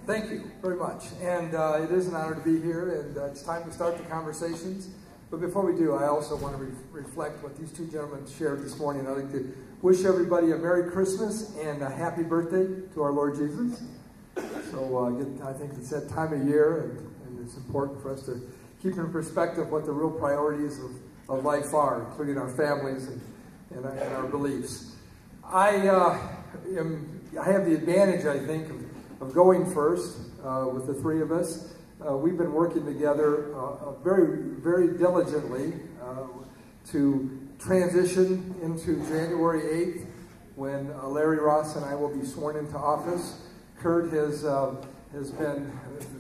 Thank you very much. And it is an honor to be here, and it's time to start the conversations. But before we do, I also want to reflect what these two gentlemen shared this morning. I'd like to wish everybody a Merry Christmas and a happy birthday to our Lord Jesus. So I think it's that time of year, and it's important for us to keep in perspective what the real priorities of life are, including our families and our beliefs. I have the advantage, I think, of going first with the three of us. We've been working together very, very diligently to transition into January 8th when Larry Ross and I will be sworn into office. Kurt has been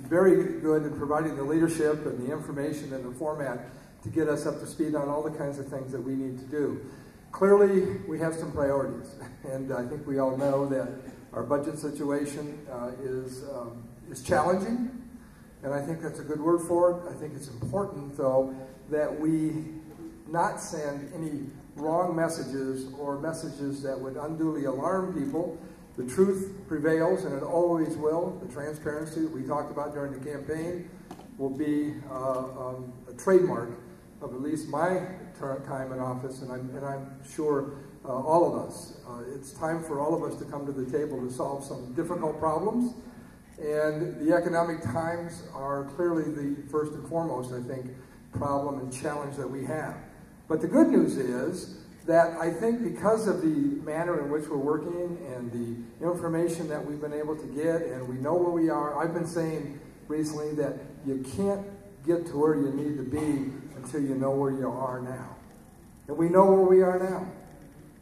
very good in providing the leadership and the information and the format to get us up to speed on all the kinds of things that we need to do. Clearly, we have some priorities, and I think we all know that our budget situation is challenging, and I think that's a good word for it. I think it's important, though, that we not send any wrong messages or messages that would unduly alarm people. The truth prevails, and it always will. The transparency that we talked about during the campaign will be a trademark of at least my time in office, and I'm sure all of us. It's time for all of us to come to the table to solve some difficult problems, and the economic times are clearly the first and foremost, I think, problem and challenge that we have. But the good news is that I think because of the manner in which we're working and the information that we've been able to get, and we know where we are, I've been saying recently that you can't get to where you need to be until you know where you are now. And we know where we are now.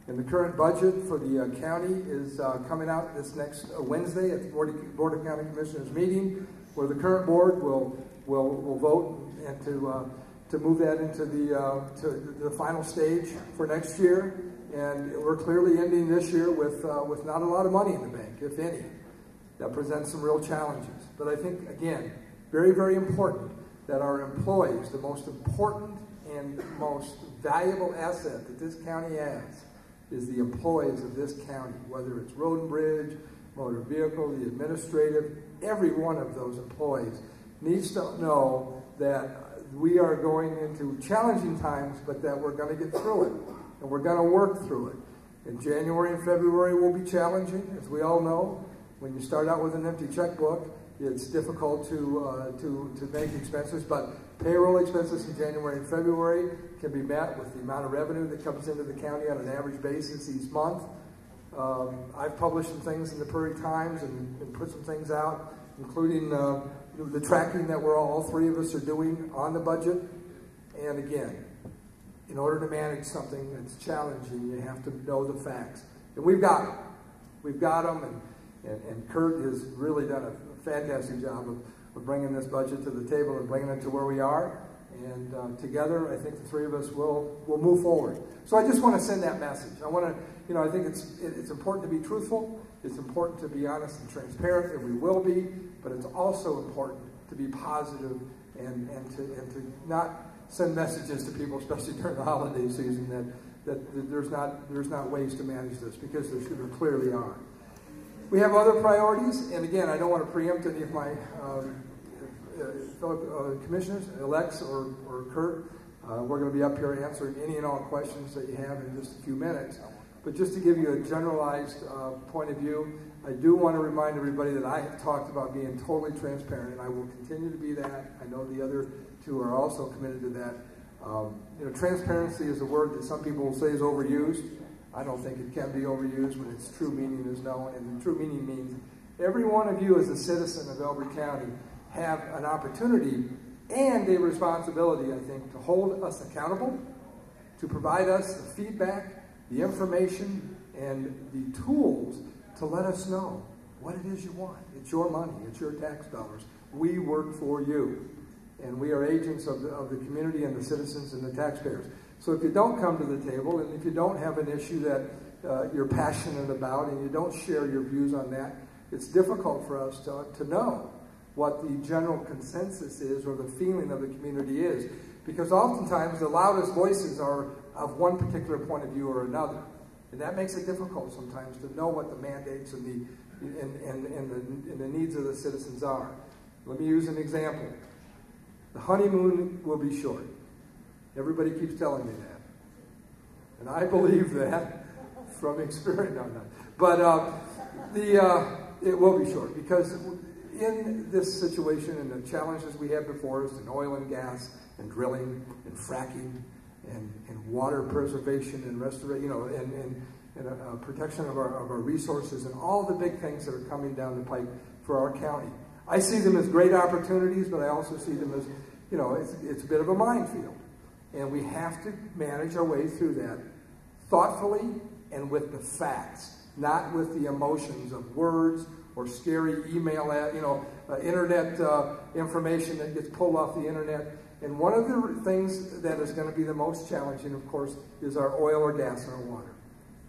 And the current budget for the county is coming out this next Wednesday at the Board of County Commissioners meeting, where the current board will vote and to move that into the final stage for next year. And we're clearly ending this year with not a lot of money in the bank, if any. That presents some real challenges. But I think, again, very, very important that our employees, the most important and most valuable asset that this county has, is the employees of this county, whether it's road and bridge, motor vehicle, the administrative, every one of those employees needs to know that we are going into challenging times, but that we're going to get through it, and we're going to work through it. And January and February will be challenging, as we all know. When you start out with an empty checkbook, it's difficult to make expenses, but payroll expenses in January and February can be met with the amount of revenue that comes into the county on an average basis each month. I've published some things in the Prairie Times and put some things out, including the tracking that all three of us are doing on the budget. And again, in order to manage something that's challenging, you have to know the facts. And we've got them. We've got them, and Kurt has really done a fantastic job of bringing this budget to the table and bringing it to where we are. And together, I think the three of us will move forward. So I just want to send that message. I want to, I think it's important to be truthful. It's important to be honest and transparent, and we will be. But it's also important to be positive and to not send messages to people, especially during the holiday season, that there's not ways to manage this, because there clearly are. We have other priorities, and again, I don't want to preempt any of my fellow commissioners, elects or Kurt. We're going to be up here answering any and all questions that you have in just a few minutes. But just to give you a generalized point of view, I do want to remind everybody that I have talked about being totally transparent, and I will continue to be that. I know the other two are also committed to that. Transparency is a word that some people will say is overused. I don't think it can be overused when its true meaning is known, and the true meaning means every one of you as a citizen of Elbert County have an opportunity and a responsibility, I think, to hold us accountable, to provide us the feedback, the information, and the tools to let us know what it is you want. It's your money. It's your tax dollars. We work for you, and we are agents of the community and the citizens and the taxpayers. So if you don't come to the table, and if you don't have an issue that you're passionate about, and you don't share your views on that, it's difficult for us to know what the general consensus is or the feeling of the community is. Because oftentimes the loudest voices are of one particular point of view or another. And that makes it difficult sometimes to know what the mandates and and the needs of the citizens are. Let me use an example. The honeymoon will be short. Everybody keeps telling me that. And I believe that from experience. No, no. But it will be short, because in this situation and the challenges we have before us in oil and gas and drilling and fracking and water preservation and restoration, and protection of our resources and all the big things that are coming down the pipe for our county. I see them as great opportunities, but I also see them as, it's a bit of a minefield. And we have to manage our way through that thoughtfully and with the facts, not with the emotions of words or scary email, internet information that gets pulled off the internet. And one of the things that is going to be the most challenging, of course, is our oil or gas in our water.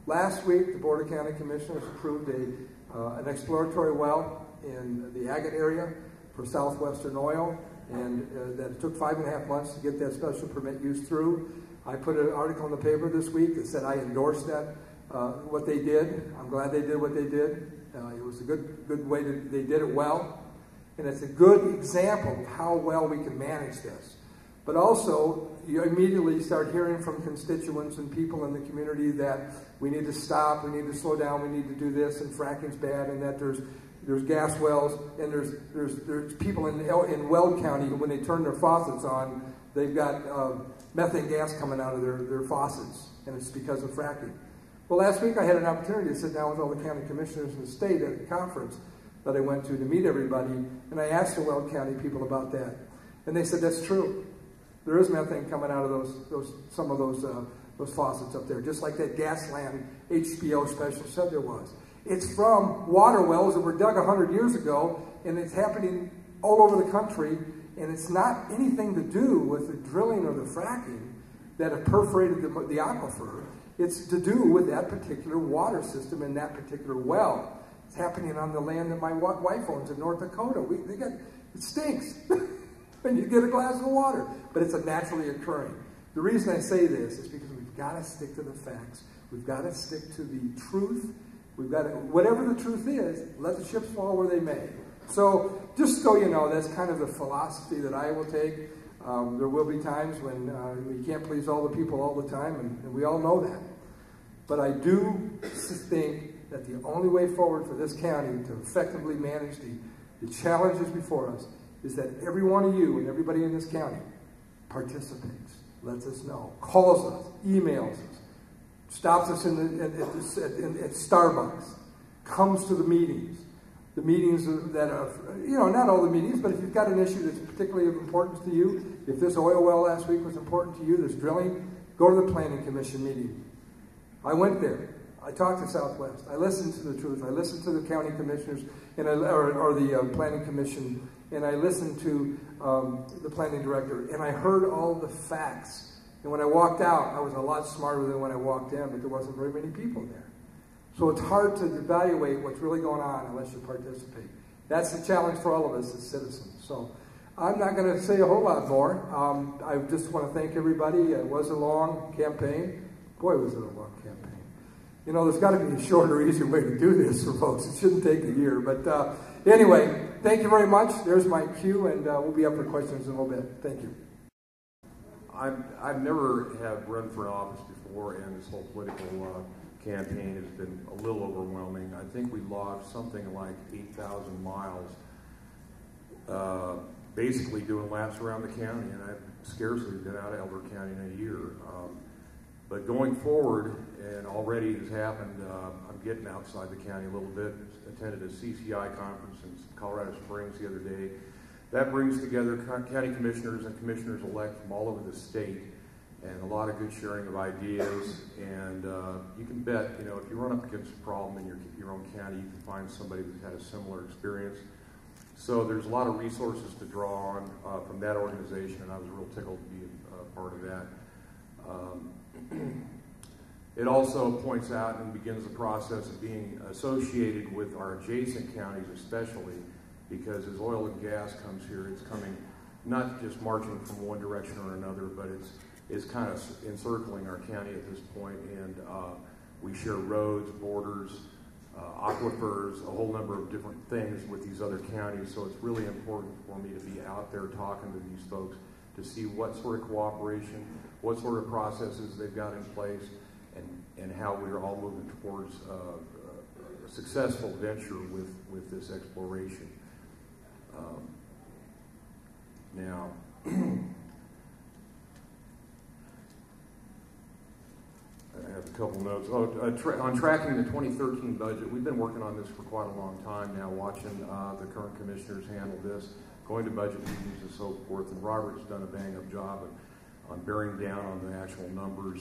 Last week, the Board of County Commissioners approved an exploratory well in the Agate area for Southwestern Oil, and that it took 5.5 months to get that special permit use through. I put an article in the paper this week that said I endorsed that, what they did. I'm glad they did what they did. It was a good way they did it well. And it's a good example of how well we can manage this. But also, you immediately start hearing from constituents and people in the community that we need to stop, we need to slow down, we need to do this, and fracking's bad, and that there's gas wells, and there's people in Weld County, when they turn their faucets on, they've got methane gas coming out of their faucets, and it's because of fracking. Well, last week I had an opportunity to sit down with all the county commissioners in the state at a conference that I went to meet everybody, and I asked the Weld County people about that. And they said, that's true. There is methane coming out of some of those faucets up there, just like that Gasland HBO special said there was. It's from water wells that were dug 100 years ago, and it's happening all over the country, and it's not anything to do with the drilling or the fracking that have perforated the aquifer. It's to do with that particular water system and that particular well. It's happening on the land that my wife owns in North Dakota. It stinks when you get a glass of water, but it's a naturally occurring. The reason I say this is because we've got to stick to the facts. We've got to stick to the truth. We've got to, whatever the truth is, let the chips fall where they may. So just so you know, that's kind of the philosophy that I will take. There will be times when we can't please all the people all the time, and we all know that. But I do think that the only way forward for this county to effectively manage the challenges before us is that every one of you and everybody in this county participates, lets us know, calls us, emails us, stops us at Starbucks, comes to the meetings that are, not all the meetings, but if you've got an issue that's particularly of importance to you, if this oil well last week was important to you, this drilling, go to the Planning Commission meeting. I went there. I talked to Southwest. I listened to the truth. I listened to the county commissioners or the planning commission, and I listened to the planning director, and I heard all the facts. And when I walked out, I was a lot smarter than when I walked in, but there wasn't very many people there. So it's hard to evaluate what's really going on unless you participate. That's the challenge for all of us as citizens. So I'm not going to say a whole lot more. I just want to thank everybody. It was a long campaign. Boy, was it a long campaign. There's got to be a shorter, easier way to do this for folks. It shouldn't take a year. But anyway, thank you very much. There's my cue, and we'll be up for questions in a little bit. Thank you. I've never have run for an office before, and this whole political campaign has been a little overwhelming. I think we logged something like 8,000 miles basically doing laps around the county, and I've scarcely been out of Elbert County in a year. But going forward, and already has happened, I'm getting outside the county a little bit. Attended a CCI conference in Colorado Springs the other day. That brings together county commissioners and commissioners-elect from all over the state, and a lot of good sharing of ideas. And you can bet, if you run up against a problem in your own county, you can find somebody who's had a similar experience. So there's a lot of resources to draw on from that organization, and I was real tickled to be a part of that. It also points out and begins the process of being associated with our adjacent counties, especially because as oil and gas comes here, it's coming not just marching from one direction or another, but it's kind of encircling our county at this point, and we share roads, borders, aquifers, a whole number of different things with these other counties. So it's really important for me to be out there talking to these folks to see what sort of cooperation, what sort of processes they've got in place, and how we're all moving towards a successful venture with this exploration. Now, I have a couple notes. On tracking the 2013 budget, we've been working on this for quite a long time now, watching the current commissioners handle this, going to budget meetings and so forth, and Robert's done a bang-up job on bearing down on the actual numbers,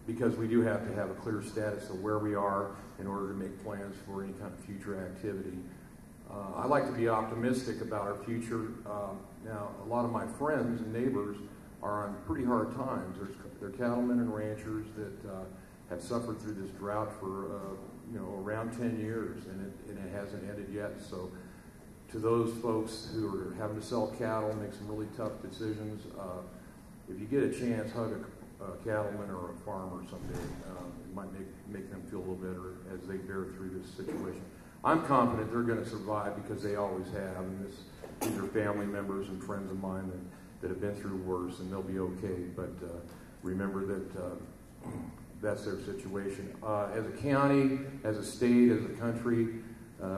because we do have to have a clear status of where we are in order to make plans for any kind of future activity. I like to be optimistic about our future. Now, a lot of my friends and neighbors are on pretty hard times. They're cattlemen and ranchers that have suffered through this drought for around 10 years, and it hasn't ended yet. So to those folks who are having to sell cattle, make some really tough decisions, if you get a chance, hug a cattleman or a farmer someday. It might make them feel a little better as they bear through this situation. I'm confident they're going to survive because they always have, and these are family members and friends of mine that have been through worse, and they'll be okay. But remember that that's their situation. As a county, as a state, as a country,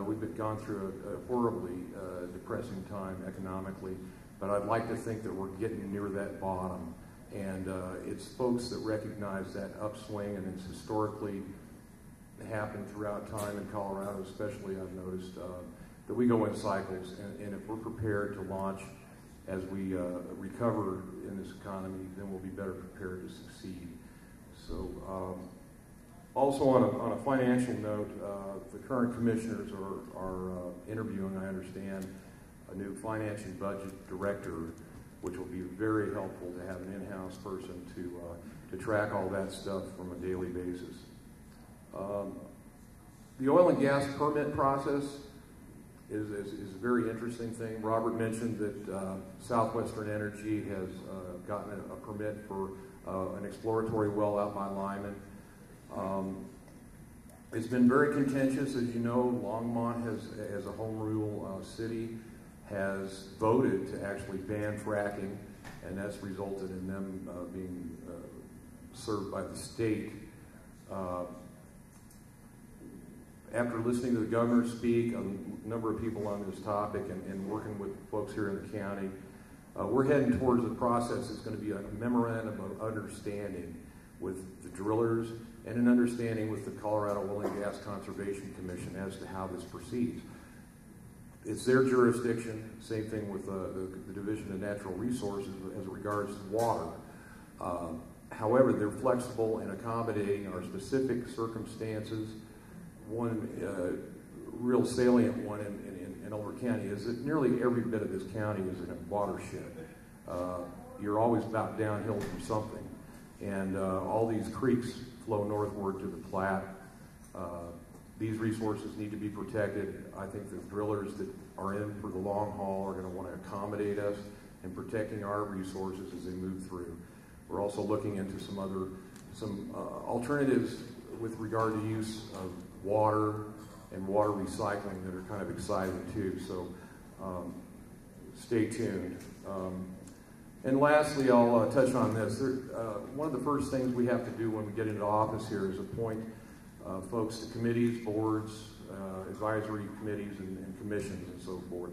we've gone through a horribly depressing time economically, but I'd like to think that we're getting near that bottom. And it's folks that recognize that upswing, and it's historically happened throughout time in Colorado, especially. I've noticed that we go in cycles, and if we're prepared to launch as we recover in this economy, then we'll be better prepared to succeed. So also on a financial note, the current commissioners are interviewing, I understand, a new finance and budget director, which will be very helpful to have an in-house person to track all that stuff from a daily basis. The oil and gas permit process is a very interesting thing. Robert mentioned that Southwestern Energy has gotten a permit for an exploratory well out by Lyman. It's been very contentious. As you know, Longmont as a home rule city has voted to actually ban fracking, and that's resulted in them being served by the state. After listening to the governor speak, a number of people on this topic, and working with folks here in the county, we're heading towards a process that's going to be a memorandum of understanding with the drillers and an understanding with the Colorado Oil and Gas Conservation Commission as to how this proceeds. It's their jurisdiction, same thing with the Division of Natural Resources as regards to water. However, they're flexible in accommodating our specific circumstances. One real salient one in Elbert County is that nearly every bit of this county is in a watershed. You're always about downhill from something. And all these creeks flow northward to the Platte. These resources need to be protected. I think the drillers that are in for the long haul are going to want to accommodate us in protecting our resources as they move through. We're also looking into some alternatives with regard to use of water and water recycling that are kind of exciting too. So stay tuned. And lastly, I'll touch on this. One of the first things we have to do when we get into office here is appoint folks to committees, boards, advisory committees, and commissions, and so forth.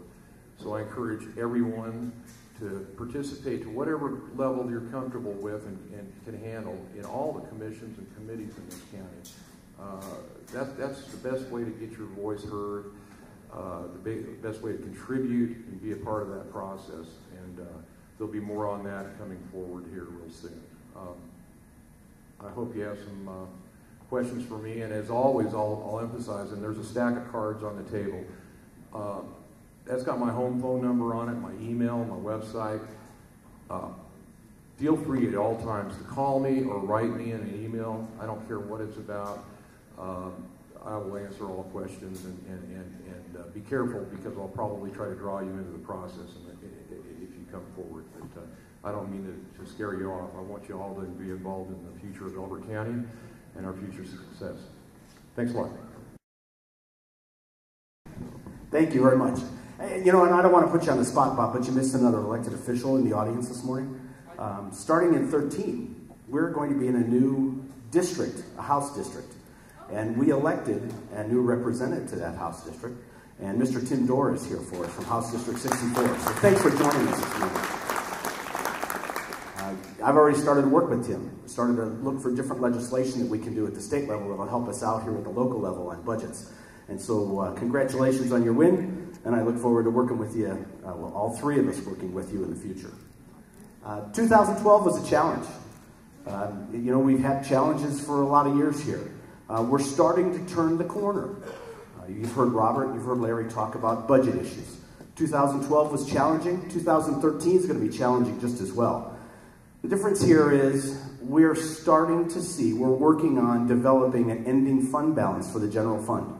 So I encourage everyone to participate to whatever level you're comfortable with and can handle in all the commissions and committees in this county. That's the best way to get your voice heard, the best way to contribute and be a part of that process. And there'll be more on that coming forward here real soon. I hope you have some questions for me, and as always, I'll emphasize, and there's a stack of cards on the table. That's got my home phone number on it, my email, my website. Feel free at all times to call me or write me in an email. I don't care what it's about. I will answer all questions, and be careful, because I'll probably try to draw you into the process if you come forward. But I don't mean to scare you off. I want you all to be involved in the future of Elbert County and our future success. Thanks a lot. Thank you very much. You know, and I don't want to put you on the spot, Bob, but you missed another elected official in the audience this morning. Starting in 13, we're going to be in a new district, a House district. And we elected a new representative to that House district. And Mr. Tim Dorr is here for us from House District 64. So thanks for joining us this morning. I've already started to work with Tim. Started to look for different legislation that we can do at the state level that will help us out here at the local level on budgets. And so congratulations on your win, and I look forward to working with you, well, all three of us working with you in the future. 2012 was a challenge. You know, we've had challenges for a lot of years here. We're starting to turn the corner. You've heard Robert, you've heard Larry talk about budget issues. 2012 was challenging. 2013 is going to be challenging just as well. The difference here is we're starting to see, we're working on developing an ending fund balance for the general fund.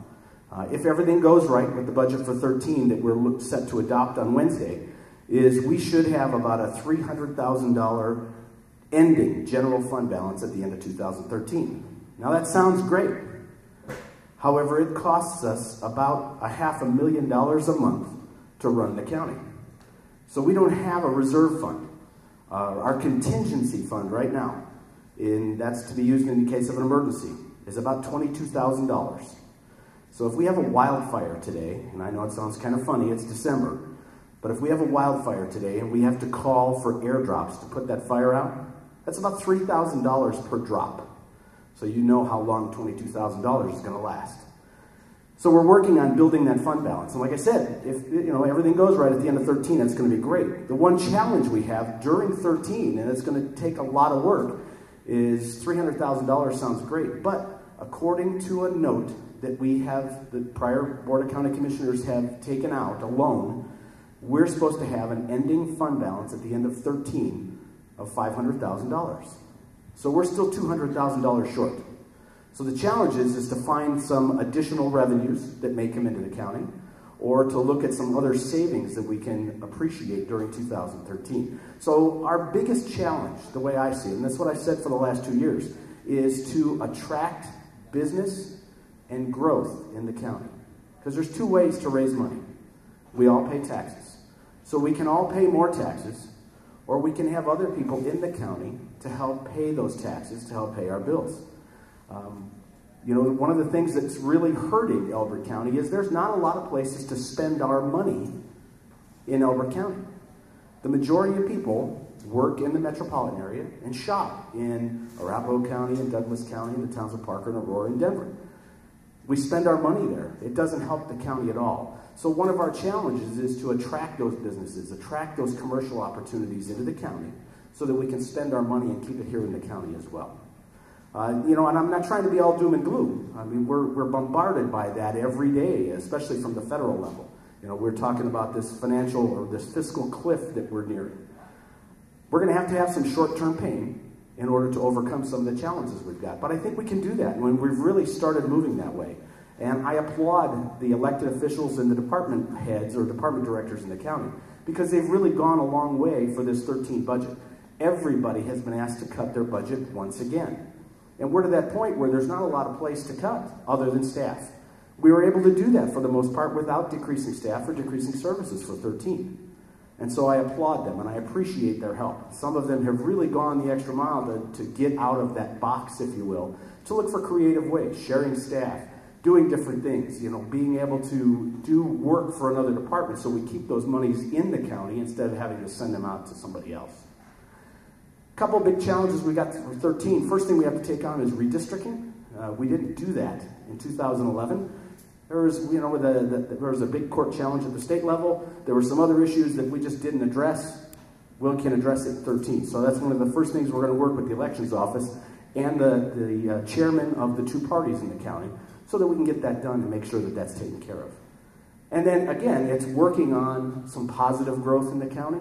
If everything goes right with the budget for 13 that we're set to adopt on Wednesday, is we should have about a $300,000 ending general fund balance at the end of 2013. Now that sounds great. However, it costs us about $500,000 a month to run the county. So we don't have a reserve fund. Our contingency fund right now, that's to be used in the case of an emergency, is about $22,000. So if we have a wildfire today, and I know it sounds kind of funny, it's December, but if we have a wildfire today and we have to call for airdrops to put that fire out, that's about $3,000 per drop. So you know how long $22,000 is going to last. So we're working on building that fund balance. And like I said, if everything goes right at the end of 13, it's going to be great. The one challenge we have during 13, and it's going to take a lot of work, is $300,000 sounds great. But according to a note that we have, the prior Board of County Commissioners have taken out, a loan, we're supposed to have an ending fund balance at the end of 13 of $500,000. So we're still $200,000 short. So the challenge is to find some additional revenues that may come into the county, or to look at some other savings that we can appreciate during 2013. So our biggest challenge, the way I see it, and that's what I said for the last 2 years, is to attract business and growth in the county. Because there's two ways to raise money. We all pay taxes. So we can all pay more taxes, or we can have other people in the county to help pay those taxes, to help pay our bills. You know, one of the things that's really hurting Elbert County is there's not a lot of places to spend our money in Elbert County. The majority of people work in the metropolitan area and shop in Arapahoe County and Douglas County and the towns of Parker and Aurora and Denver. We spend our money there. It doesn't help the county at all. So one of our challenges is to attract those businesses, attract those commercial opportunities into the county so that we can spend our money and keep it here in the county as well. You know, and I'm not trying to be all doom and gloom. I mean, we're bombarded by that every day, especially from the federal level. You know, we're talking about this financial or this fiscal cliff that we're nearing. We're going to have some short-term pain in order to overcome some of the challenges we've got. But I think we can do that when we've really started moving that way. And I applaud the elected officials and the department heads or department directors in the county because they've really gone a long way for this 13 budget. Everybody has been asked to cut their budget once again. And we're to that point where there's not a lot of place to cut other than staff. We were able to do that for the most part without decreasing staff or decreasing services for 13. And so I applaud them and I appreciate their help. Some of them have really gone the extra mile to get out of that box, if you will, to look for creative ways, sharing staff, doing different things, you know, being able to do work for another department so we keep those monies in the county instead of having to send them out to somebody else. A couple of big challenges we got for 13. First thing we have to take on is redistricting. We didn't do that in 2011. There was, you know, there was a big court challenge at the state level. There were some other issues that we just didn't address. We can address it in 13. So that's one of the first things we're going to work with the elections office and the chairman of the two parties in the county so that we can get that done and make sure that that's taken care of. And then, again, it's working on some positive growth in the county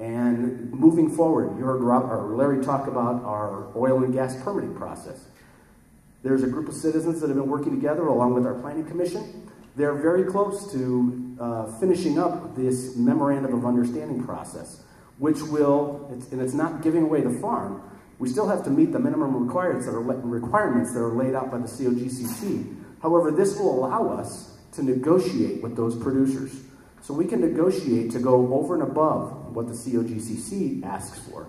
and moving forward. You heard Larry talk about our oil and gas permitting process. There's a group of citizens that have been working together along with our planning commission. They're very close to finishing up this memorandum of understanding process, which will, and it's not giving away the farm, we still have to meet the minimum requirements that are laid out by the COGCC. However, this will allow us to negotiate with those producers. So we can negotiate to go over and above what the COGCC asks for.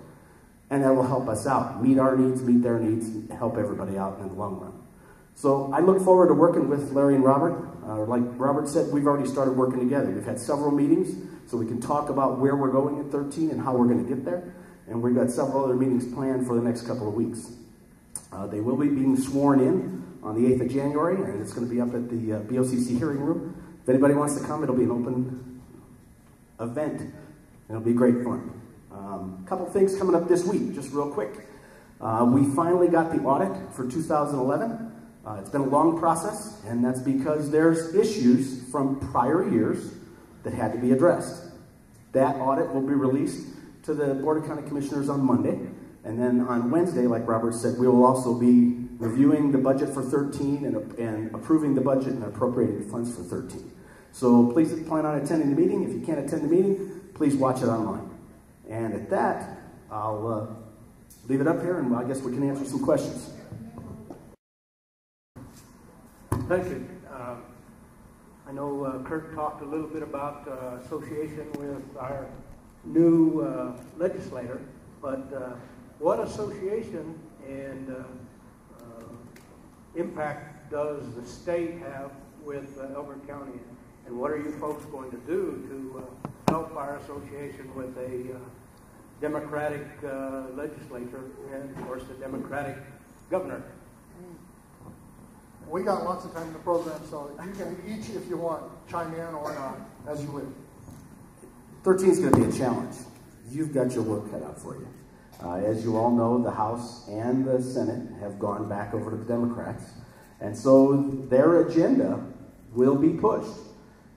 And that will help us out, meet our needs, meet their needs, and help everybody out in the long run. So I look forward to working with Larry and Robert. Like Robert said, we've already started working together. We've had several meetings so we can talk about where we're going in 13 and how we're going to get there. And we've got several other meetings planned for the next couple of weeks. They will be being sworn in on the 8th of January, and it's going to be up at the BOCC hearing room. If anybody wants to come, it'll be an open event, and it'll be great fun. A couple things coming up this week, just real quick. We finally got the audit for 2011. It's been a long process, and that's because there's issues from prior years that had to be addressed. That audit will be released to the Board of County Commissioners on Monday, and then on Wednesday, like Robert said, we will also be reviewing the budget for 13 and approving the budget and appropriating the funds for 13. So please plan on attending the meeting. If you can't attend the meeting, please watch it online. And at that, I'll leave it up here, and I guess we can answer some questions. Thank you. I know Kurt talked a little bit about association with our new legislator, but what association and impact does the state have with Elbert County, and what are you folks going to do to help our association with a Democratic legislature and, of course, the Democratic governor? We got lots of time in the program, so you can each, if you want, chime in or not, as you wish. 13 is going to be a challenge. You've got your work cut out for you. As you all know, the House and the Senate have gone back over to the Democrats, and so their agenda will be pushed.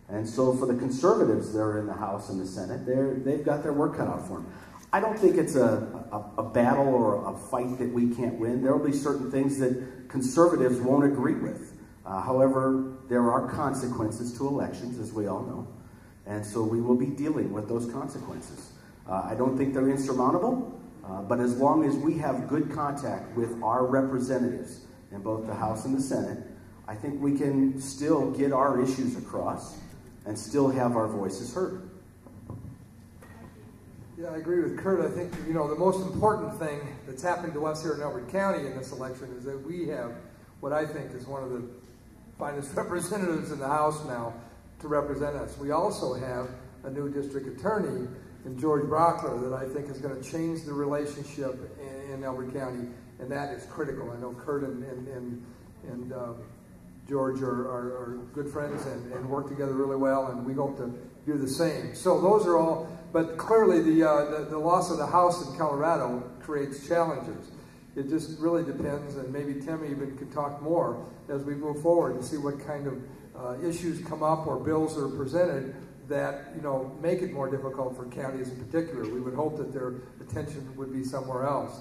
And so for the conservatives that are in the House and the Senate, they've got their work cut out for them. I don't think it's a battle or a fight that we can't win. There will be certain things that conservatives won't agree with. However, there are consequences to elections, as we all know. And so we will be dealing with those consequences. I don't think they're insurmountable, but as long as we have good contact with our representatives in both the House and the Senate, I think we can still get our issues across and still have our voices heard. Yeah, I agree with Kurt. I think, the most important thing that's happened to us here in Elbert County in this election is that we have what I think is one of the finest representatives in the House now to represent us. We also have a new district attorney in George Brockler that I think is going to change the relationship in Elbert County, and that is critical. I know Kurt and George are good friends and work together really well, and we hope to do the same. So those are all, but clearly the loss of the House in Colorado creates challenges. It just really depends, and maybe Tim even could talk more as we move forward to see what kind of issues come up or bills are presented that make it more difficult for counties in particular. We would hope that their attention would be somewhere else.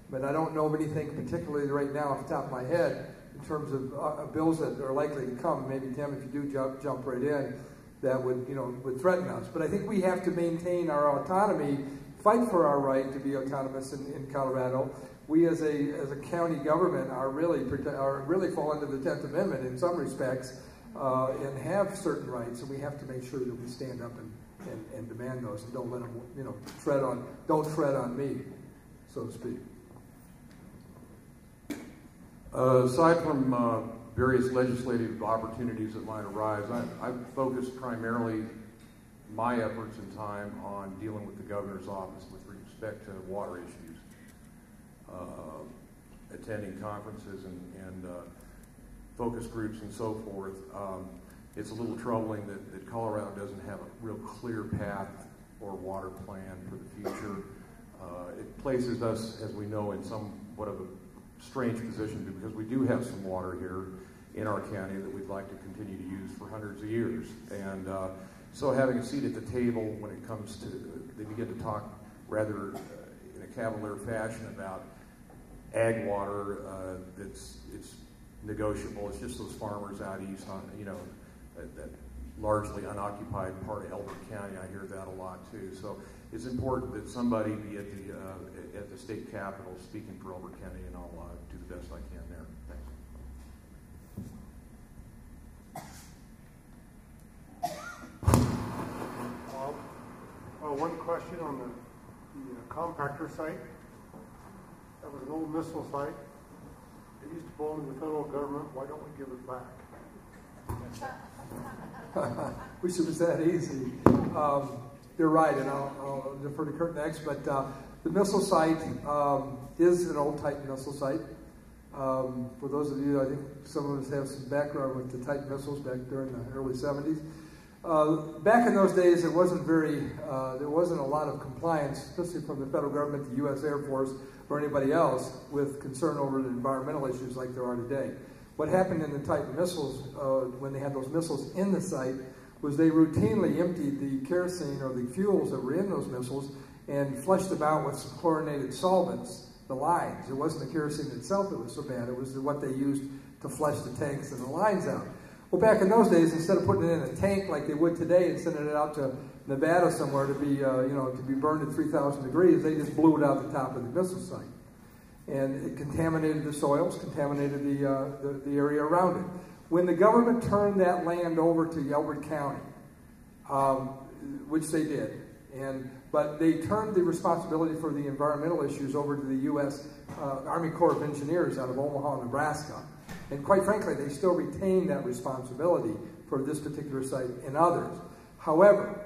But I don't know of anything particularly right now off the top of my head in terms of bills that are likely to come. Maybe Tim, if you do jump right in, that would threaten us. But I think we have to maintain our autonomy, fight for our right to be autonomous in Colorado. We as a county government are really fall under the 10th Amendment in some respects and have certain rights, and we have to make sure that we stand up and demand those and don't let them don't tread on me, so to speak. Aside from various legislative opportunities that might arise, I've focused primarily my efforts and time on dealing with the governor's office with respect to water issues, attending conferences and focus groups and so forth. It's a little troubling that Colorado doesn't have a real clear path or water plan for the future. It places us, as we know, in somewhat of a strange position because we do have some water here in our county that we'd like to continue to use for hundreds of years. And so having a seat at the table when it comes to, they begin to talk rather in a cavalier fashion about ag water, it's negotiable. It's just those farmers out east on, that largely unoccupied part of Elbert County. I hear that a lot too. So it's important that somebody be at the state capitol speaking for Elbert County, and I'll do the best I can there. Thanks. one question on the compactor site. That was an old missile site. It used to belong to the federal government. Why don't we give it back? Wish it was that easy. You're right, and I'll defer to Kurt next, but the missile site is an old Titan missile site. For those of you, I think some of us have some background with the Titan missiles back during the early 70s. Back in those days, there wasn't a lot of compliance, especially from the federal government, the U.S. Air Force, or anybody else with concern over the environmental issues like there are today. What happened in the Titan missiles, when they had those missiles in the site, was they routinely emptied the kerosene or the fuels that were in those missiles and flushed them out with some chlorinated solvents, the lines. It wasn't the kerosene itself that was so bad, it was what they used to flush the tanks and the lines out. Well, back in those days, instead of putting it in a tank like they would today and sending it out to Nevada somewhere to be, to be burned at 3,000 degrees, they just blew it out the top of the missile site. And it contaminated the soils, contaminated the area around it. When the government turned that land over to Elbert County, which they did, but they turned the responsibility for the environmental issues over to the U.S. Army Corps of Engineers out of Omaha, Nebraska. And quite frankly, they still retain that responsibility for this particular site and others. However,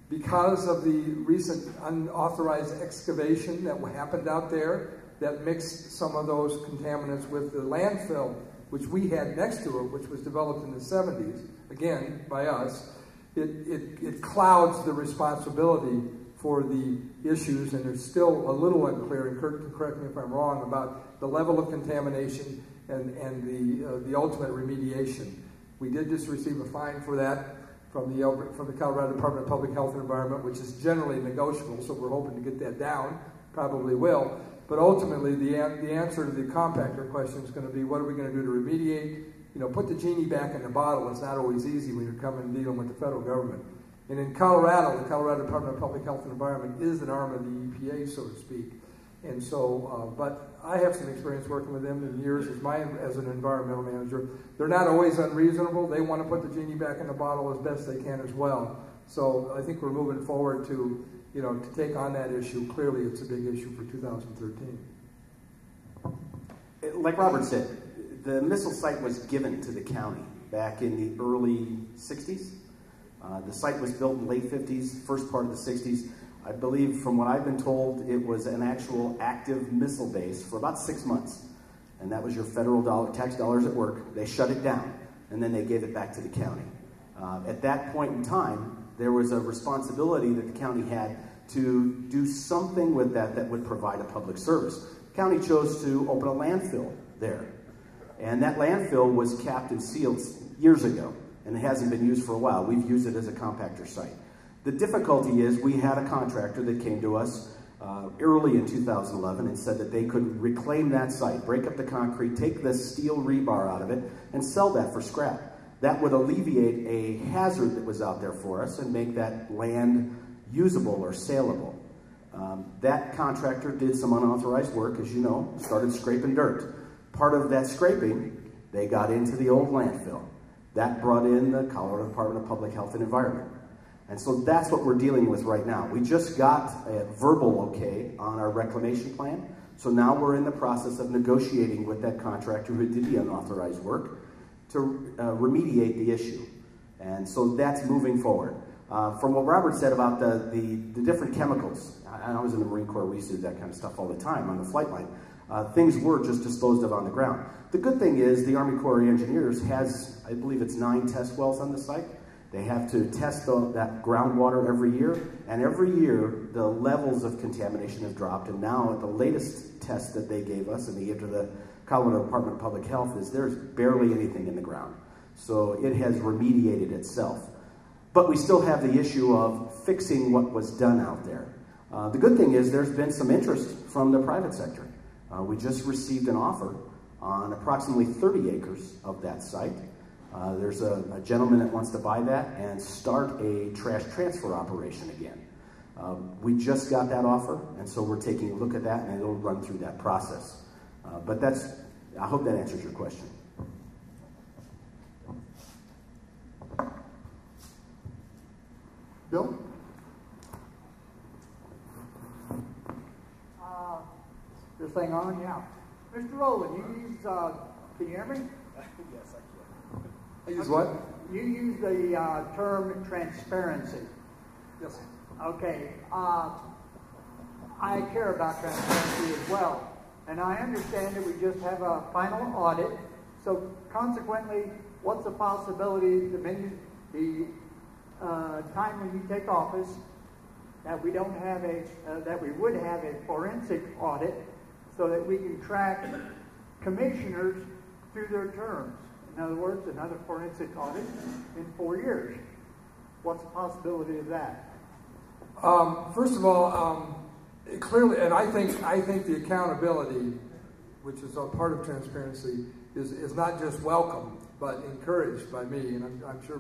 because of the recent unauthorized excavation that happened out there that mixed some of those contaminants with the landfill, which we had next to it, which was developed in the 70s, again, by us, it clouds the responsibility for the issues, and it's still a little unclear, and Kurt can correct me if I'm wrong, about the level of contamination and the ultimate remediation. We did just receive a fine for that from the Colorado Department of Public Health and Environment, which is generally negotiable, so we're hoping to get that down, probably will. But ultimately, the answer to the compactor question is going to be, what are we going to do to remediate? Put the genie back in the bottle. It's not always easy when you're dealing with the federal government. And in Colorado, the Colorado Department of Public Health and Environment is an arm of the EPA, so to speak. And so, but I have some experience working with them in years as an environmental manager. They're not always unreasonable. They want to put the genie back in the bottle as best they can as well. So I think we're moving forward to take on that issue. Clearly, it's a big issue for 2013. Like Robert said, the missile site was given to the county back in the early 60s. The site was built in the late 50s, first part of the 60s. I believe, from what I've been told, it was an actual active missile base for about 6 months. And that was your federal tax dollars at work. They shut it down, and then they gave it back to the county. At that point in time, there was a responsibility that the county had to do something with that would provide a public service. The county chose to open a landfill there. And that landfill was capped and sealed years ago, and it hasn't been used for a while. We've used it as a compactor site. The difficulty is we had a contractor that came to us early in 2011 and said that they could reclaim that site, break up the concrete, take the steel rebar out of it, and sell that for scrap. That would alleviate a hazard that was out there for us and make that land usable or saleable. That contractor did some unauthorized work, as you know, started scraping dirt. Part of that scraping, they got into the old landfill. That brought in the Colorado Department of Public Health and Environment. And so that's what we're dealing with right now. We just got a verbal okay on our reclamation plan. So now we're in the process of negotiating with that contractor who did the unauthorized work to remediate the issue. And so that's moving forward. From what Robert said about the different chemicals, I was in the Marine Corps, we used to do that kind of stuff all the time on the flight line. Things were just disposed of on the ground. The good thing is the Army Corps of Engineers has, I believe it's 9 test wells on the site. They have to test that groundwater every year, and every year the levels of contamination have dropped, and now the latest test that they gave us and they gave to the Colorado Department of Public Health is there's barely anything in the ground. So it has remediated itself. But we still have the issue of fixing what was done out there. The good thing is there's been some interest from the private sector. We just received an offer on approximately 30 acres of that site. There's a gentleman that wants to buy that and start a trash transfer operation again. We just got that offer, and so we're taking a look at that, and it'll run through that process. But I hope that answers your question. Bill? This thing on? Yeah. Mr. Rowland, you use, can you hear me? Yes, I can. I use what? You use the term transparency. Yes. Okay. I care about transparency as well. And I understand that we just have a final audit. So consequently, what's the possibility the time when you take office that we don't have that we would have a forensic audit so that we can track commissioners through their terms? In other words, another forensic audit in 4 years. What's the possibility of that? First of all, clearly, and I think the accountability, which is a part of transparency, is not just welcome, but encouraged by me, and I'm sure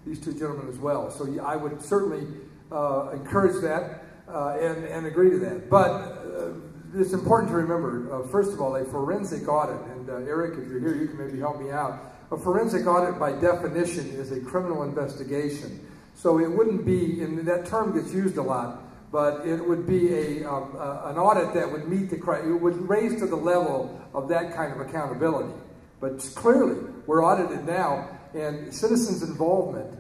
these two gentlemen as well. So I would certainly encourage that and agree to that. But it's important to remember, first of all, a forensic audit, and Eric, if you're here, you can maybe help me out. A forensic audit, by definition, is a criminal investigation. So it wouldn't be, and that term gets used a lot, but it would be an audit that would meet the criteria, it would raise to the level of that kind of accountability. But clearly, we're audited now, and citizens' involvement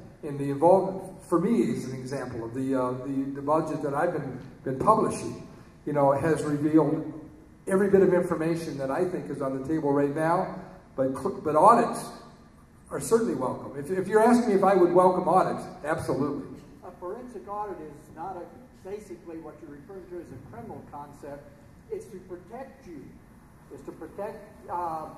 for me, is an example of the budget that I've been publishing, has revealed every bit of information that I think is on the table right now. But audits are certainly welcome. If you're asking me if I would welcome audits, absolutely. A forensic audit is not basically what you're referring to as a criminal concept. It's to protect you. It's to protect our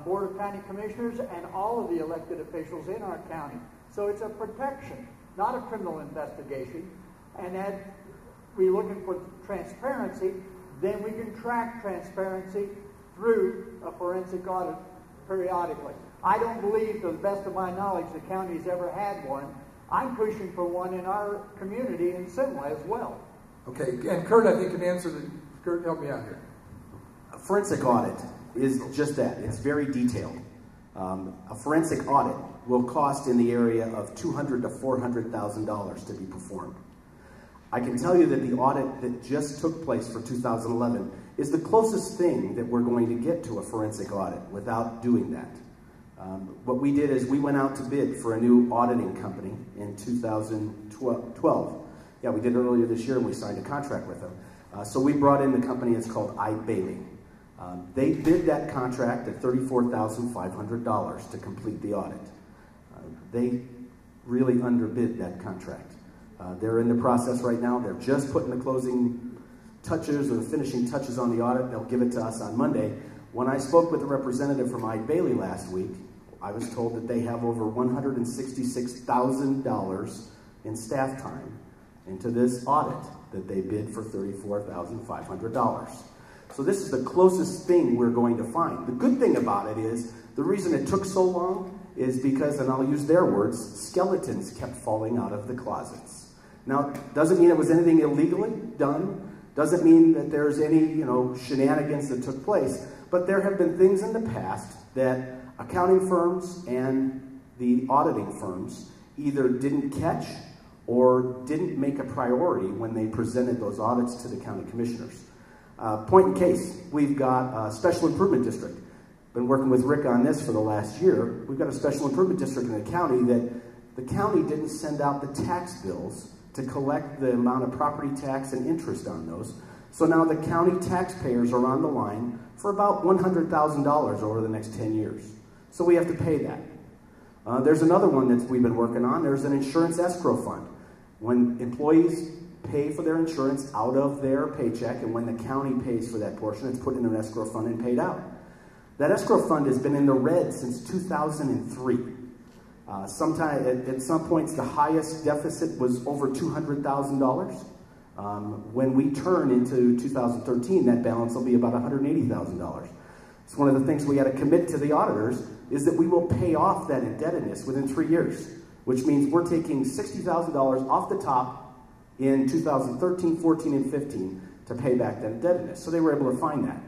Board of County Commissioners and all of the elected officials in our county. So it's a protection, not a criminal investigation. And that we're looking for transparency, then we can track transparency through a forensic audit periodically. I don't believe, to the best of my knowledge, the county's ever had one. I'm pushing for one in our community in Simla as well. Okay, and Kurt, I think, can answer Kurt, help me out here. A forensic audit is just that. It's very detailed. A forensic audit will cost in the area of $200,000 to $400,000 to be performed. I can tell you that the audit that just took place for 2011 is the closest thing that we're going to get to a forensic audit without doing that. What we did is we went out to bid for a new auditing company in 2012. Yeah, we did it earlier this year, and we signed a contract with them. So we brought in the company. It's called Bailey. They bid that contract at $34,500 to complete the audit. They really underbid that contract. They're in the process right now. They're just putting the closing touches or the finishing touches on the audit. They'll give it to us on Monday. When I spoke with a representative from Bailey last week, I was told that they have over $166,000 in staff time into this audit that they bid for $34,500. So this is the closest thing we're going to find. The good thing about it is, the reason it took so long is because, and I'll use their words, skeletons kept falling out of the closets. Now, doesn't mean it was anything illegally done, doesn't mean that there's any, shenanigans that took place, but there have been things in the past that accounting firms and the auditing firms either didn't catch or didn't make a priority when they presented those audits to the county commissioners. Point in case, we've got a special improvement district. Been working with Rick on this for the last year. We've got a special improvement district in the county that the county didn't send out the tax bills to collect the amount of property tax and interest on those. So now the county taxpayers are on the line for about $100,000 over the next 10 years. So we have to pay that. There's another one that we've been working on. There's an insurance escrow fund. When employees pay for their insurance out of their paycheck, and when the county pays for that portion, it's put in an escrow fund and paid out. That escrow fund has been in the red since 2003. At some points, the highest deficit was over $200,000. When we turn into 2013, that balance will be about $180,000. It's one of the things we got to commit to the auditors is that we will pay off that indebtedness within 3 years, which means we're taking $60,000 off the top in 2013, 14, and 15 to pay back that indebtedness. So they were able to find that.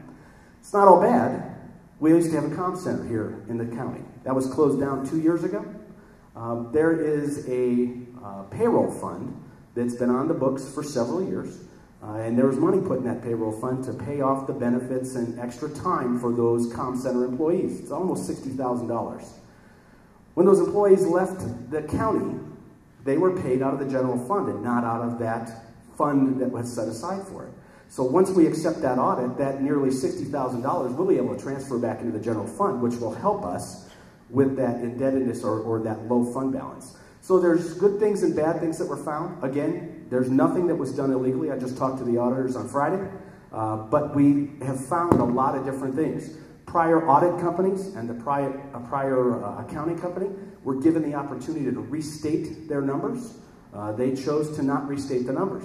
It's not all bad. We used to have a comm center here in the county. That was closed down 2 years ago. There is a payroll fund that's been on the books for several years. And there was money put in that payroll fund to pay off the benefits and extra time for those comm center employees. It's almost $60,000. When those employees left the county, they were paid out of the general fund and not out of that fund that was set aside for it. So once we accept that audit, that nearly $60,000 we'll be able to transfer back into the general fund, which will help us with that indebtedness or that low fund balance. So there's good things and bad things that were found. Again, there's nothing that was done illegally. I just talked to the auditors on Friday. But we have found a lot of different things. Prior audit companies and the prior accounting company were given the opportunity to restate their numbers. They chose to not restate the numbers.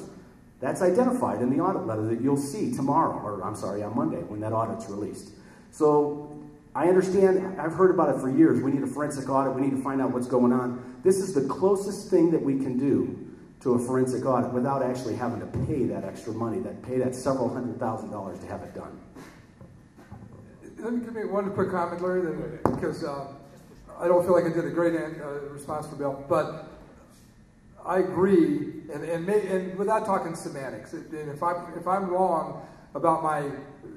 That's identified in the audit letter that you'll see tomorrow, or I'm sorry, on Monday when that audit's released. So I understand, I've heard about it for years. We need a forensic audit. We need to find out what's going on. This is the closest thing that we can do to a forensic audit without actually having to pay that extra money, pay that several $100,000 to have it done. Let me give me one quick comment, Larry, because I don't feel like I did a great response to Bill, but I agree, and without talking semantics, and if I'm wrong about my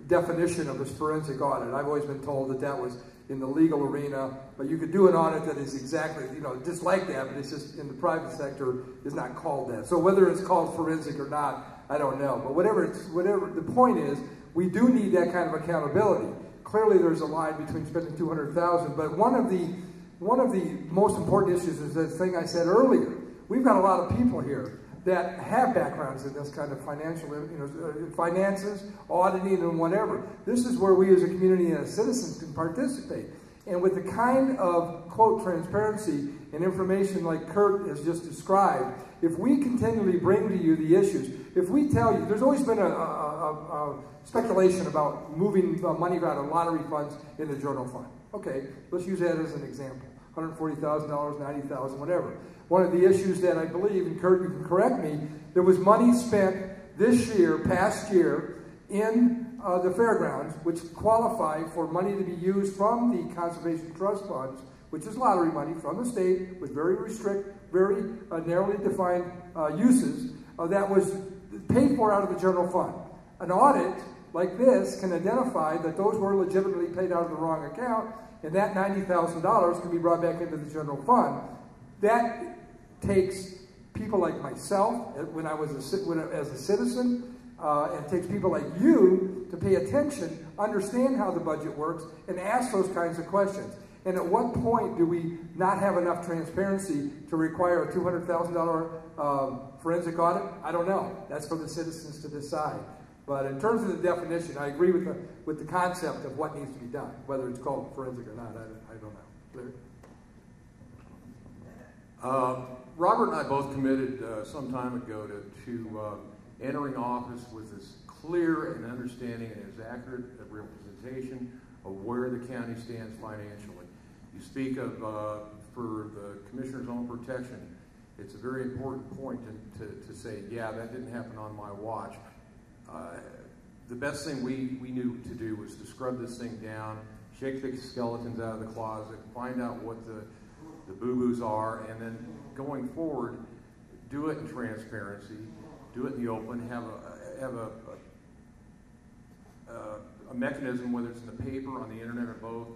definition of this forensic audit, I've always been told that that was in the legal arena, but you could do an audit that is exactly, just like that, but it's just in the private sector is not called that. So whether it's called forensic or not, I don't know. But whatever, the point is, we do need that kind of accountability. Clearly there's a line between spending $200,000, but one of the most important issues is the thing I said earlier. We've got a lot of people here that have backgrounds in this kind of financial, finances, auditing, and whatever. This is where we as a community and as citizens can participate. And with the kind of, quote, transparency and information like Kurt has just described, if we continually bring to you the issues, if we tell you, there's always been a speculation about moving money out of lottery funds in the general fund. Okay, let's use that as an example. $140,000, $90,000, whatever. One of the issues that I believe, and Kurt, you can correct me, there was money spent this year, past year, in the fairgrounds, which qualify for money to be used from the Conservation Trust Funds, which is lottery money from the state with very narrowly defined uses, that was paid for out of the general fund. An audit like this can identify that those were legitimately paid out of the wrong account, and that $90,000 can be brought back into the general fund. That takes people like myself, when I was as a citizen, and takes people like you to pay attention, understand how the budget works, and ask those kinds of questions. And at what point do we not have enough transparency to require a $200,000 forensic audit? I don't know. That's for the citizens to decide. But in terms of the definition, I agree with the concept of what needs to be done, whether it's called forensic or not. I don't know. Larry? Robert and I both committed some time ago to entering office with as clear an understanding and as accurate a representation of where the county stands financially. You speak of, for the Commissioner's Own Protection, it's a very important point to say, yeah, that didn't happen on my watch. The best thing we knew to do was to scrub this thing down, shake the skeletons out of the closet, find out what the boo-boos are, and then going forward, do it in transparency, do it in the open, have a mechanism, whether it's in the paper, on the internet, or both,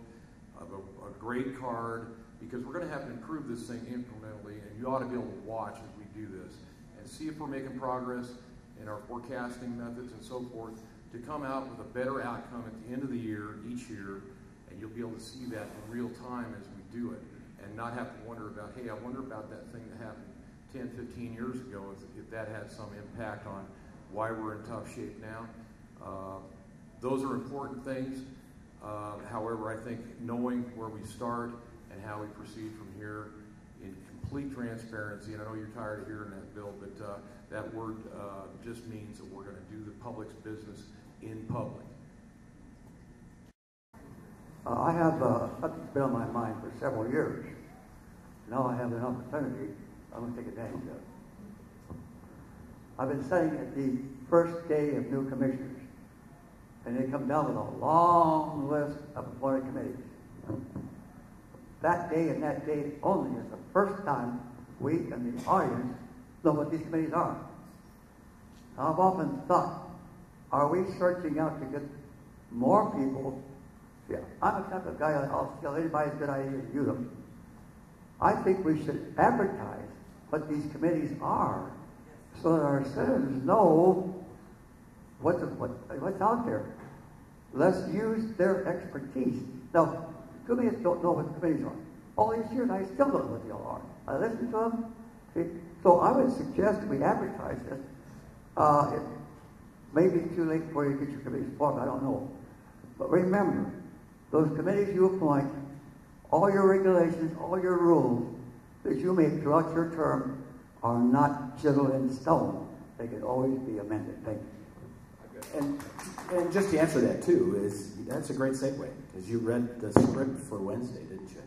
of a grade card, because we're going to have to improve this thing incrementally, and you ought to be able to watch as we do this and see if we're making progress in our forecasting methods and so forth, to come out with a better outcome at the end of the year, each year, and you'll be able to see that in real time as we do it, and not have to wonder about, hey, I wonder about that thing that happened 10, 15 years ago, if that had some impact on why we're in tough shape now. Those are important things. However, I think knowing where we start and how we proceed from here in complete transparency, and I know you're tired of hearing that, Bill, but that word just means that we're going to do the public's business in public. I have something been on my mind for several years. Now I have an opportunity. I'm going to take advantage of it. I've been sitting at the first day of new commissioners, and they come down with a long list of appointed committees. That day and that day only is the first time we and the audience know what these committees are. I've often thought, are we searching out to get more people? Yeah, I'm the type of guy I'll tell anybody's a good idea to use them. I think we should advertise what these committees are so that our citizens know what's out there. Let's use their expertise. Now, committees don't know what the committees are. All these years, I still don't know what they all are. I listen to them. See? So I would suggest we advertise this. It may be too late for you to get your committees formed, I don't know. But remember, those committees you appoint, all your regulations, all your rules that you make throughout your term are not chiseled in stone. They can always be amended. Thank you. And just to answer that too, that's a great segue, because you read the script for Wednesday, didn't you?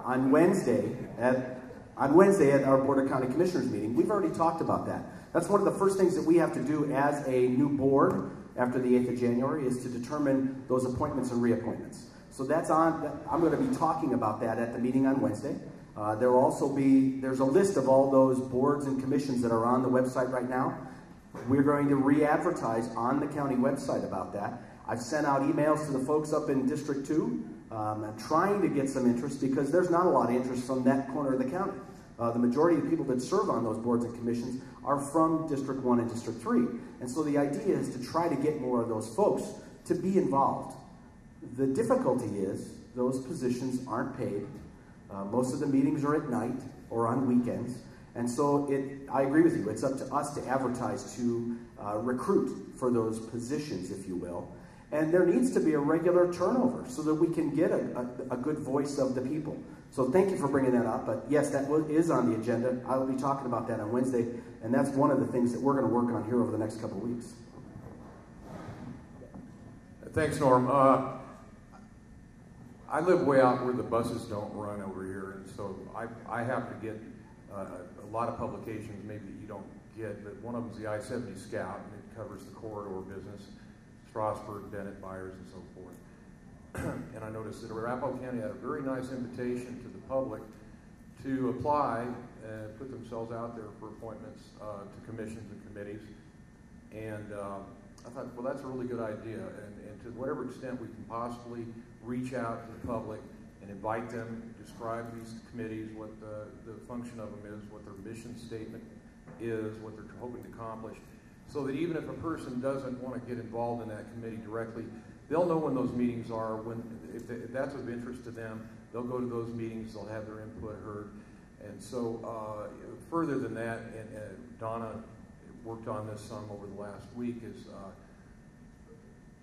On Wednesday at our Board of County Commissioners meeting, we've already talked about that. That's one of the first things that we have to do as a new board after the 8th of January is to determine those appointments and reappointments. So that's on. I'm going to be talking about that at the meeting on Wednesday. There will also there's a list of all those boards and commissions that are on the website right now. We're going to re-advertise on the county website about that. I've sent out emails to the folks up in District 2, trying to get some interest because there's not a lot of interest from that corner of the county. The majority of the people that serve on those boards and commissions are from District 1 and District 3. And so the idea is to try to get more of those folks to be involved. The difficulty is those positions aren't paid. Most of the meetings are at night or on weekends. And so I agree with you. It's up to us to advertise, to recruit for those positions, if you will. And there needs to be a regular turnover so that we can get a good voice of the people. So thank you for bringing that up. But yes, that is on the agenda. I will be talking about that on Wednesday. And that's one of the things that we're going to work on here over the next couple of weeks. Thanks, Norm. I live way out where the buses don't run over here. And so I have to get a lot of publications maybe that you don't get. But one of them is the I-70 Scout, and it covers the corridor business. Strasburg, Bennett, Byers, and so forth. And I noticed that Arapahoe County had a very nice invitation to the public to apply and put themselves out there for appointments to commissions and committees. And I thought, well, that's a really good idea. And to whatever extent we can possibly reach out to the public and invite them, describe these committees, what the function of them is, what their mission statement is, what they're hoping to accomplish, so that even if a person doesn't want to get involved in that committee directly, they'll know when those meetings are. If that's of interest to them, they'll go to those meetings, they'll have their input heard. And so further than that, and Donna worked on this some over the last week, is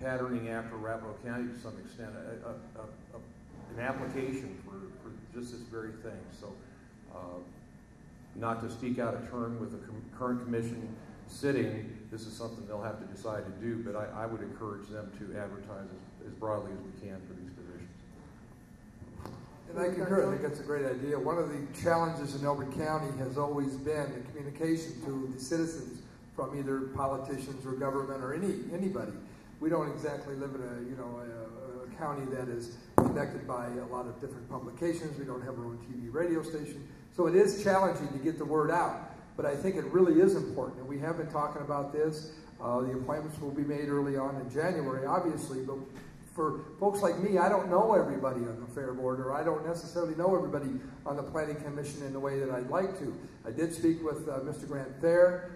patterning after Arapahoe County to some extent, an application for just this very thing. So not to speak out of turn with the current commission sitting, this is something they'll have to decide to do, but I would encourage them to advertise as broadly as we can for these positions. And I concur. I think that's a great idea. One of the challenges in Elbert County has always been the communication to the citizens from either politicians or government or anybody. We don't exactly live in a county that is connected by a lot of different publications. We don't have our own TV, radio station. So it is challenging to get the word out. But I think it really is important, and we have been talking about this. The appointments will be made early on in January, obviously, but for folks like me, I don't know everybody on the Fair Board, or I don't necessarily know everybody on the Planning Commission in the way that I'd like to. I did speak with Mr. Grant Thayer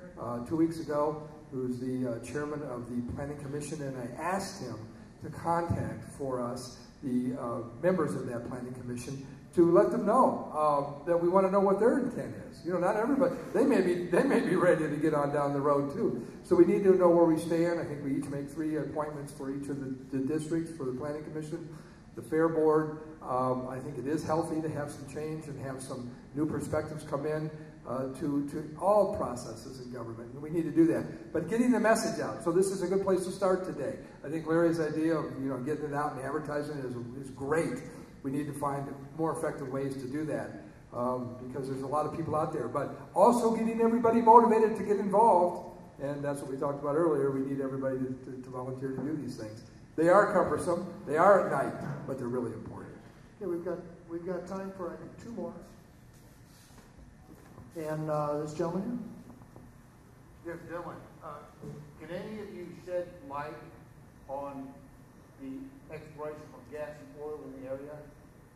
2 weeks ago, who's the chairman of the Planning Commission, and I asked him to contact for us the members of that Planning Commission to let them know that we want to know what their intent is. You know, not everybody, they may be ready to get on down the road too. So we need to know where we stand. I think we each make 3 appointments for each of the districts for the Planning Commission. The Fair Board, I think it is healthy to have some change and have some new perspectives come in to all processes in government, and we need to do that. But getting the message out, so this is a good place to start today. I think Larry's idea of getting it out and advertising is great. We need to find more effective ways to do that because there's a lot of people out there. But also getting everybody motivated to get involved, and that's what we talked about earlier. We need everybody to volunteer to do these things. They are cumbersome. They are at night, but they're really important. Okay, we've got time for I think 2 more. And this gentleman Dylan, can any of you shed light on the exploration of gas and oil in the area?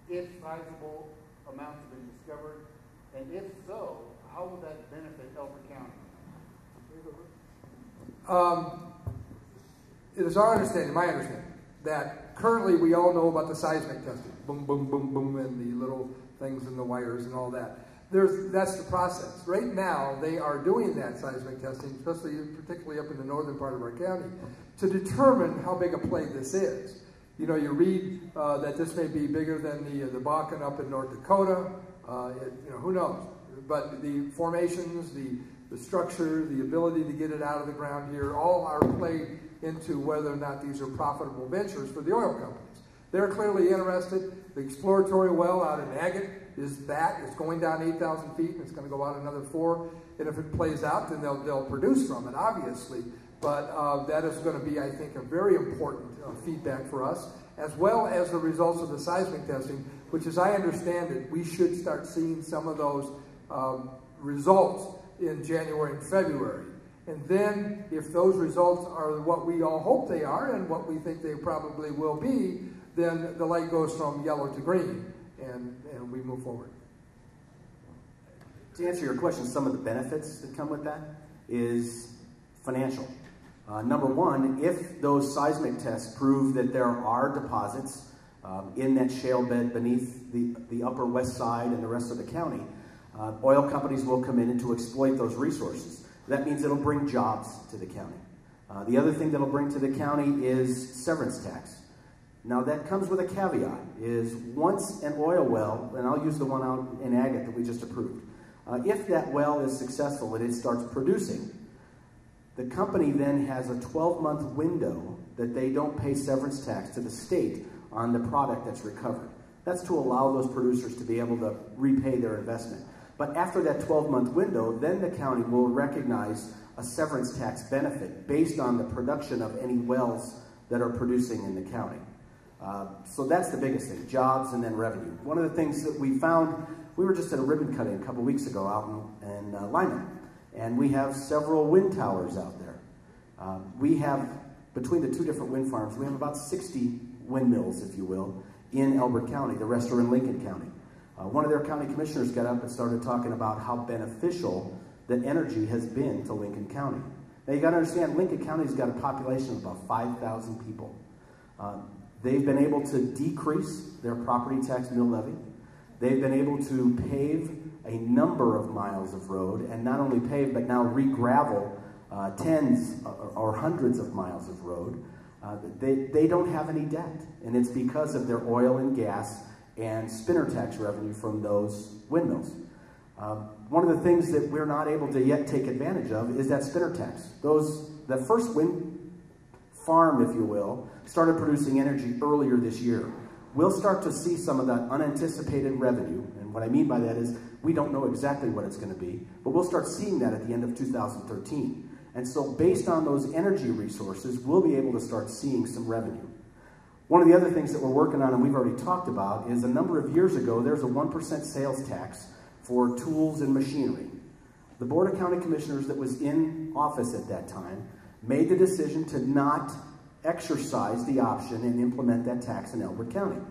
If sizable amounts have been discovered, and if so, how will that benefit Elbert County? It is our understanding, my understanding, that currently we all know about the seismic testing. Boom, boom, boom, boom, and the little things in the wires and all that. That's the process. Right now, they are doing that seismic testing, particularly up in the northern part of our county, to determine how big a play this is. You know, you read that this may be bigger than the Bakken up in North Dakota. Who knows? But the formations, the structure, the ability to get it out of the ground here, all are played into whether or not these are profitable ventures for the oil companies. They're clearly interested. The exploratory well out in Agate is that. It's going down 8,000 feet, and it's going to go out another 4. And if it plays out, then they'll produce from it, obviously. But that is going to be, I think, a very important feedback for us, as well as the results of the seismic testing, which, as I understand it, we should start seeing some of those results in January and February. And then, if those results are what we all hope they are and what we think they probably will be, then the light goes from yellow to green, and we move forward. To answer your question, some of the benefits that come with that is financial. Number one, if those seismic tests prove that there are deposits in that shale bed beneath the upper west side and the rest of the county, oil companies will come in to exploit those resources. That means it'll bring jobs to the county. The other thing that'll bring to the county is severance tax. Now that comes with a caveat, is once an oil well, and I'll use the one out in Agate that we just approved, if that well is successful and it starts producing, the company then has a 12-month window that they don't pay severance tax to the state on the product that's recovered. That's to allow those producers to be able to repay their investment. But after that 12-month window, then the county will recognize a severance tax benefit based on the production of any wells that are producing in the county. So that's the biggest thing, jobs and then revenue. One of the things that we found, we were just at a ribbon cutting a couple weeks ago out in Lyman, and we have several wind towers out there. We have, between the two different wind farms, we have about 60 windmills, if you will, in Elbert County. The rest are in Lincoln County. One of their county commissioners got up and started talking about how beneficial the energy has been to Lincoln County. Now you got to understand, Lincoln County's got a population of about 5,000 people. They've been able to decrease their property tax mill levy. They've been able to pave a number of miles of road, and not only pave, but now re-gravel tens or hundreds of miles of road. They don't have any debt, and it's because of their oil and gas and spinner tax revenue from those windmills. One of the things that we're not able to yet take advantage of is that spinner tax. The first wind farm, if you will, started producing energy earlier this year. We'll start to see some of that unanticipated revenue, and what I mean by that is we don't know exactly what it's going to be, but we'll start seeing that at the end of 2013. And so based on those energy resources, we'll be able to start seeing some revenue. One of the other things that we're working on, and we've already talked about, is a number of years ago, there's a 1% sales tax for tools and machinery. The Board of County Commissioners that was in office at that time made the decision to not exercise the option and implement that tax in Elbert County.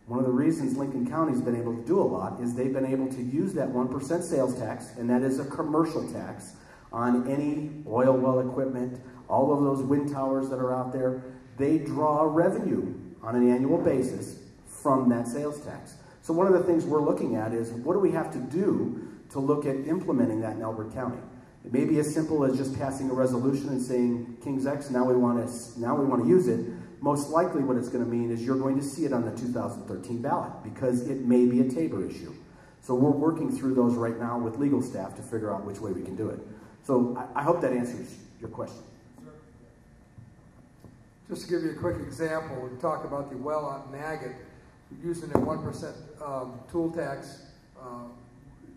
One of the reasons Lincoln County's been able to do a lot is they've been able to use that 1% sales tax, and that is a commercial tax, on any oil well equipment, all of those wind towers that are out there. They draw revenue on an annual basis from that sales tax. So one of the things we're looking at is, what do we have to do to look at implementing that in Elbert County? It may be as simple as just passing a resolution and saying, King's X, now we want to use it. Most likely what it's going to mean is you're going to see it on the 2013 ballot, because it may be a Tabor issue. So we're working through those right now with legal staff to figure out which way we can do it. So I hope that answers your question. Just to give you a quick example, we talk about the well out in Agate, using a 1% tool tax.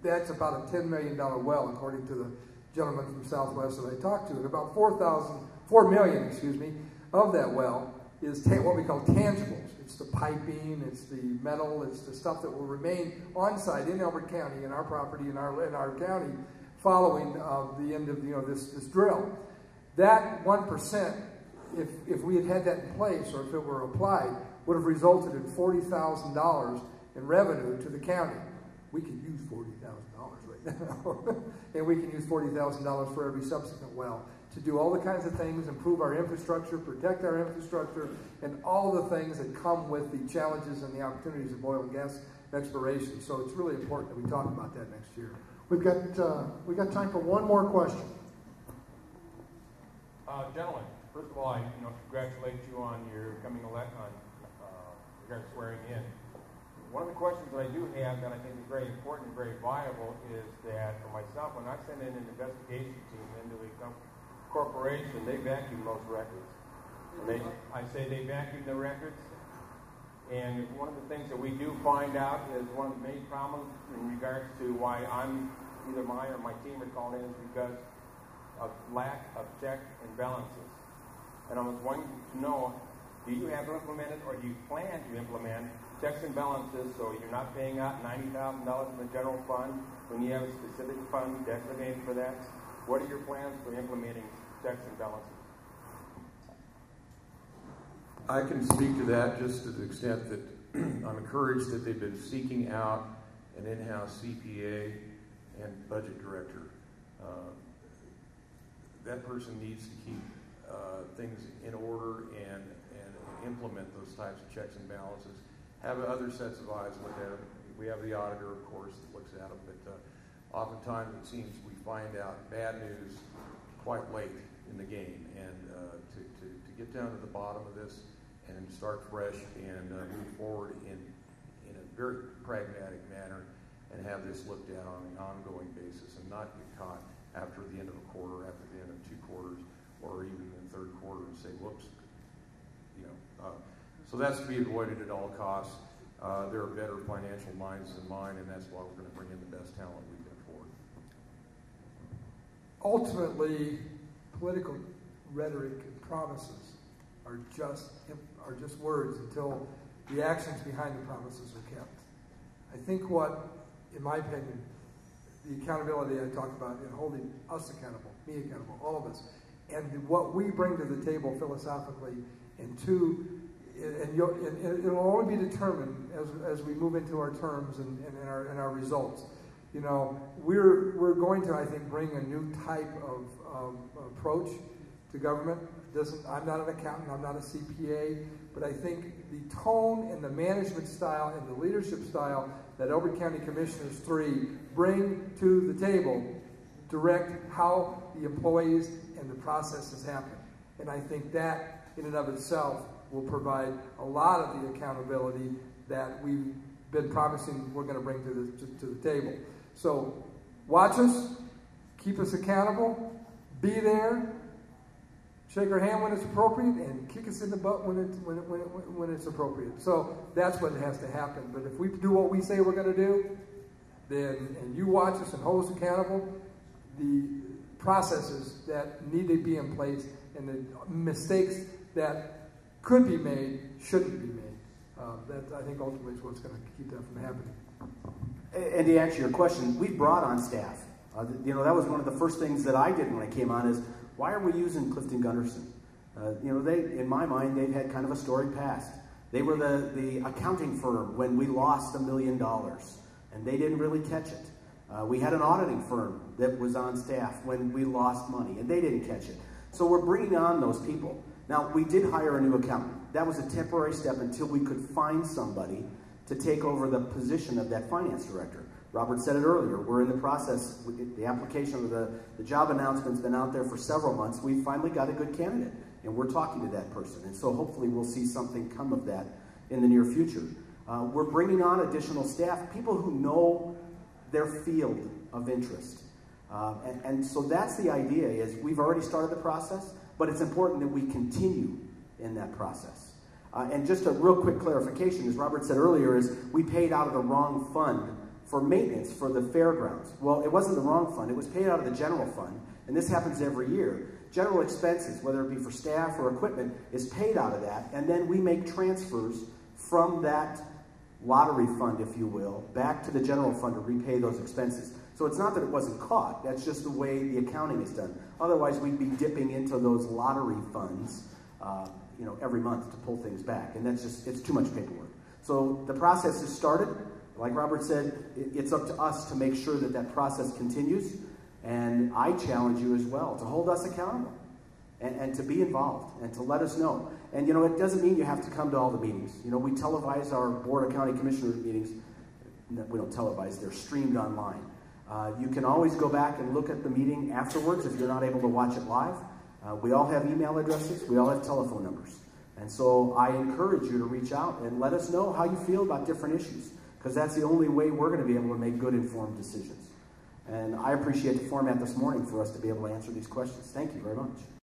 That's about a $10 million well, according to the gentleman from Southwest that I talked to. And about 4 million of that well is what we call tangibles. It's the piping, it's the metal, it's the stuff that will remain on site in Elbert County, in our property, in our county, following the end of this drill. That 1%, if we had had that in place, or if it were applied, would have resulted in $40,000 in revenue to the county. We could use $40,000 right now, and we can use $40,000 for every subsequent well to do all the kinds of things, improve our infrastructure, protect our infrastructure, and all the things that come with the challenges and the opportunities of oil and gas exploration. So it's really important that we talk about that next year. We got time for one more question. Gentlemen, first of all, I congratulate you on your coming regarding swearing in. One of the questions that I do have that I think is very important and very viable is that for myself, when I send in an investigation team into a corporation, they vacuum those records. I say they vacuum the records, and one of the things that we do find out is one of the main problems in regards to why either mine or my team are called in is because of lack of check and balances. And I was wanting to know, do you have implemented or do you plan to implement checks and balances so you're not paying out $90,000 in the general fund when you have a specific fund designated for that? What are your plans for implementing checks and balances? I can speak to that just to the extent that I'm encouraged that they've been seeking out an in-house CPA and budget director. That person needs to keep things in order and implement those types of checks and balances. Have other sets of eyes look at them. We have the auditor, of course, that looks at them, but oftentimes it seems we find out bad news quite late in the game. And to get down to the bottom of this and start fresh and move forward in a very pragmatic manner and have this looked at on an ongoing basis and not get caught after the end of a quarter, after the end of 2 quarters, or even in the 3rd quarter and say, whoops, so that's to be avoided at all costs. There are better financial minds than mine, and that's why we're going to bring in the best talent we can afford. Ultimately, political rhetoric and promises are just words until the actions behind the promises are kept. I think what, in my opinion, the accountability I talk about in holding us accountable, me accountable, all of us, and what we bring to the table philosophically, and it'll only be determined as we move into our terms and our results. We're going to, I think, bring a new type of approach to government. I'm not an accountant, I'm not a CPA, but I think the tone and the management style and the leadership style that Elbert County Commissioners 3 bring to the table direct how the employees and the processes happen. And I think that, in and of itself, will provide a lot of the accountability that we've been promising we're going to bring to the table. So watch us, keep us accountable, be there, shake our hand when it's appropriate, and kick us in the butt when it's appropriate. So that's what has to happen. But if we do what we say we're going to do, and you watch us and hold us accountable, the processes that need to be in place and the mistakes that could be made shouldn't be made. That, I think, ultimately is what's going to keep that from happening. And to answer your question, we brought on staff. That was one of the first things that I did when I came on is, why are we using Clifton Gunderson? They, in my mind, they've had kind of a storied past. They were the accounting firm when we lost $1 million, and they didn't really catch it. We had an auditing firm that was on staff when we lost money, and they didn't catch it. So we're bringing on those people. Now, we did hire a new accountant. That was a temporary step until we could find somebody to take over the position of that finance director. Robert said it earlier. We're in the process. The application of the job announcement's been out there for several months. We finally got a good candidate, and we're talking to that person. And so hopefully we'll see something come of that in the near future. We're bringing on additional staff, people who know their field of interest. And so that's the idea, is we've already started the process, but it's important that we continue in that process. And just a real quick clarification, as Robert said earlier, is we paid out of the wrong fund for maintenance for the fairgrounds. Well, it wasn't the wrong fund. It was paid out of the general fund, and this happens every year. General expenses, whether it be for staff or equipment, is paid out of that, and then we make transfers from that lottery fund, if you will, back to the general fund to repay those expenses. So it's not that it wasn't caught. That's just the way the accounting is done. Otherwise, we'd be dipping into those lottery funds, every month to pull things back. And that's just, it's too much paperwork. So the process has started. Like Robert said, it's up to us to make sure that that process continues. And I challenge you as well to hold us accountable and to be involved and to let us know. And, it doesn't mean you have to come to all the meetings. We televise our Board of County Commissioners meetings. We don't televise, they're streamed online. You can always go back and look at the meeting afterwards if you're not able to watch it live. We all have email addresses. We all have telephone numbers. And so I encourage you to reach out and let us know how you feel about different issues, because that's the only way we're going to be able to make good informed decisions. And I appreciate the format this morning for us to be able to answer these questions. Thank you very much.